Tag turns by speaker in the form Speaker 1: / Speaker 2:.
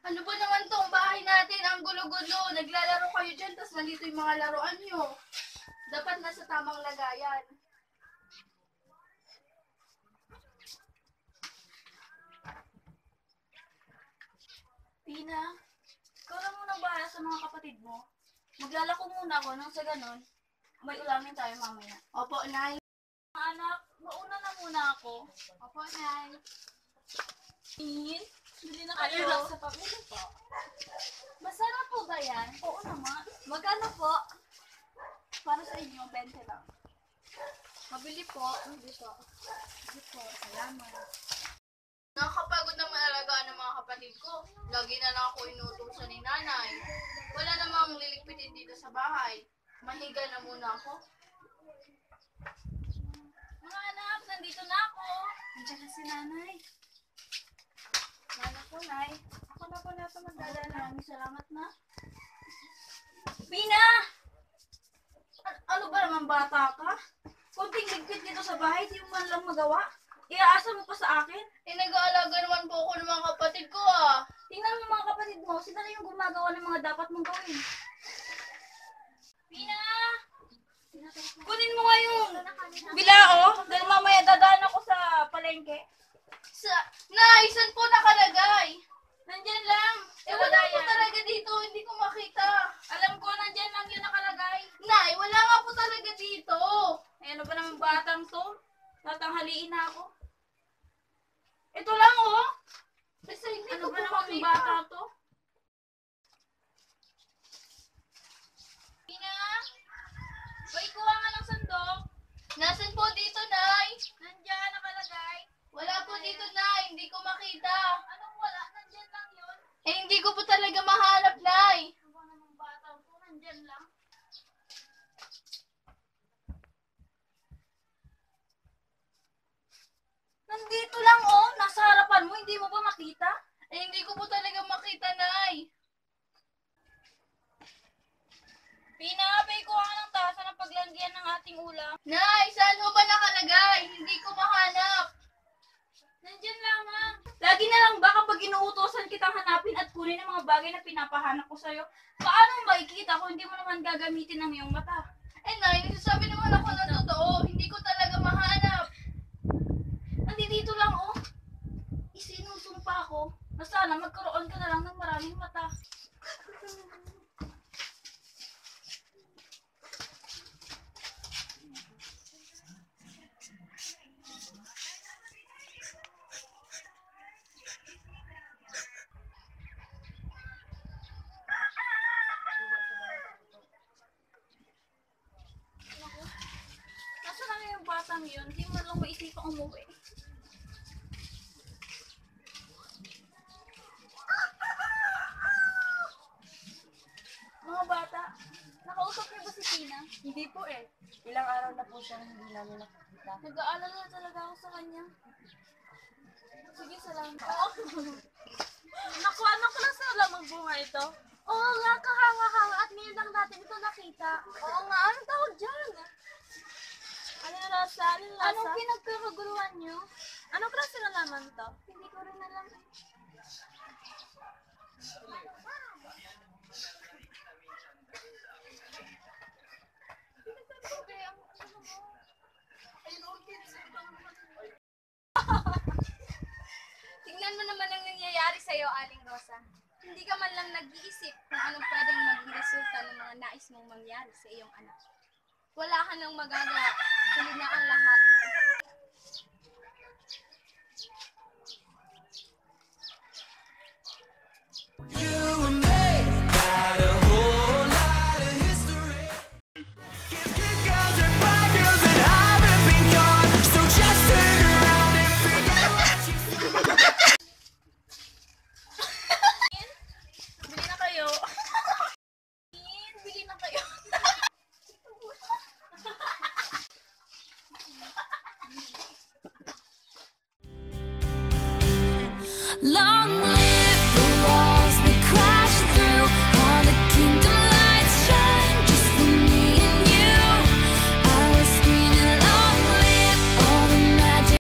Speaker 1: Ano ba naman tong bahay natin? Ang gulo-gulo. Naglalaro kayo dyan, tapos nandito yung mga laruan nyo. Dapat nasa tamang lagayan.
Speaker 2: Tina, ikaw lang muna bahala sa mga kapatid mo. Maglalako muna ako nang sa ganun, may ulamin tayo mamaya.
Speaker 1: Opo, Nay.
Speaker 2: Mga anak, mauna na muna ako.
Speaker 1: Opo, Nay.
Speaker 2: Tin, bili na kayo.
Speaker 1: Ano sa pamilya po?
Speaker 2: Masarap po ba yan? Oo naman. Magkano po? Para sa inyo, 20 lang.
Speaker 1: Mabili po.
Speaker 2: Hindi po. Hindi po, salamat.
Speaker 1: Nakakapagod na maalagaan ng mga kapatid ko. Lagi na lang ako inutusan ni nanay. Wala namang liligpitin dito sa bahay. Mahiga na muna ako.
Speaker 2: Mga anak, nandito na ako. Nandiyan na si nanay. Nanay po, nay. Ako na po na ito magdadala. Maraming salamat na. Pina! Ano ba naman bata ka? Kunting ligpit dito sa bahay, di mo man lang magawa. Iaasa mo pa sa akin?
Speaker 1: Nag-aalaga naman po ako ng mga kapatid ko ah.
Speaker 2: Tingnan mo mga kapatid mo, sila na yung gumagawa ng mga dapat mong gawin. Pina! Kunin mo nga yung bilao, dahil mamaya dadaan ako sa palengke.
Speaker 1: Nay, saan po nakalagay?
Speaker 2: Nandyan lang.
Speaker 1: Wala po talaga dito. Hindi ko makita.
Speaker 2: Alam ko, nandyan lang yun nakalagay.
Speaker 1: Nay, wala nga po talaga dito.
Speaker 2: Ano ba naman batang to? Tatanghaliin na ako. Ito lang oh.
Speaker 1: Kasi hindi
Speaker 2: Ano
Speaker 1: ko
Speaker 2: ba
Speaker 1: po
Speaker 2: naman
Speaker 1: makita.
Speaker 2: bata to? Ina! Bay, kuha nga ng sandok.
Speaker 1: Nasaan po dito, Nay?
Speaker 2: Nandyan nakalagay.
Speaker 1: Wala po dito, Nay. Hindi ko makita.
Speaker 2: Anong wala? Nandyan lang yun.
Speaker 1: Hindi ko po talaga mahanap, Nay.
Speaker 2: Ano ba naman batang to? Nandyan lang. Nandito lang oh. Nasa harapan mo. Hindi mo ba makita?
Speaker 1: Hindi ko po talaga makita, Nay.
Speaker 2: Pinabay ko nga ng tasa ng paglanggihan ng ating ulam.
Speaker 1: Nay, saan mo ba nakalagay? Hindi ko mahanap.
Speaker 2: Nandyan lamang. Lagi na lang ba kapag inuutosan kitang hanapin at kunin ang mga bagay na pinapahanap ko sa'yo? Paano mo makikita kung hindi mo naman gagamitin ang iyong mata?
Speaker 1: Nay, nagsasabi naman ako ng totoo. Hindi ko talaga mahanap.
Speaker 2: Nandito lang oh. Isinusumpa ko na sana magkaroon ka na lang ng maraming mata. Nasaan na yung batang yun? Hindi mo lang maisipang umuwi. Mga bata, nakausap niyo ba si Tina?
Speaker 3: Hindi po eh. Ilang araw na po siyang hindi namin nakikita.
Speaker 2: Nag-aalala na talaga ako sa kanya. Sige, salamat.
Speaker 3: Naku, ano klase na lamang bunga ito? Oo nga, kahanga-hanga at ngayon lang natin ito nakita.
Speaker 2: Oo nga, anong tawag dyan?
Speaker 3: Ano na lasa? Ano na lasa?
Speaker 2: Anong pinagkakaguluhan niyo?
Speaker 3: Anong klase na laman to?
Speaker 2: Hindi ko rin alam.
Speaker 1: Tingnan mo naman ang nangyayari sa'yo, Aling Rosa. Hindi ka man lang nag-iisip kung anong pwedeng maging resulta ng mga nais mong mangyari sa iyong anak. Wala ka nang magagawa. Tulad na ang lahat.
Speaker 2: Bili na kayo. Bili na kayo.
Speaker 4: Long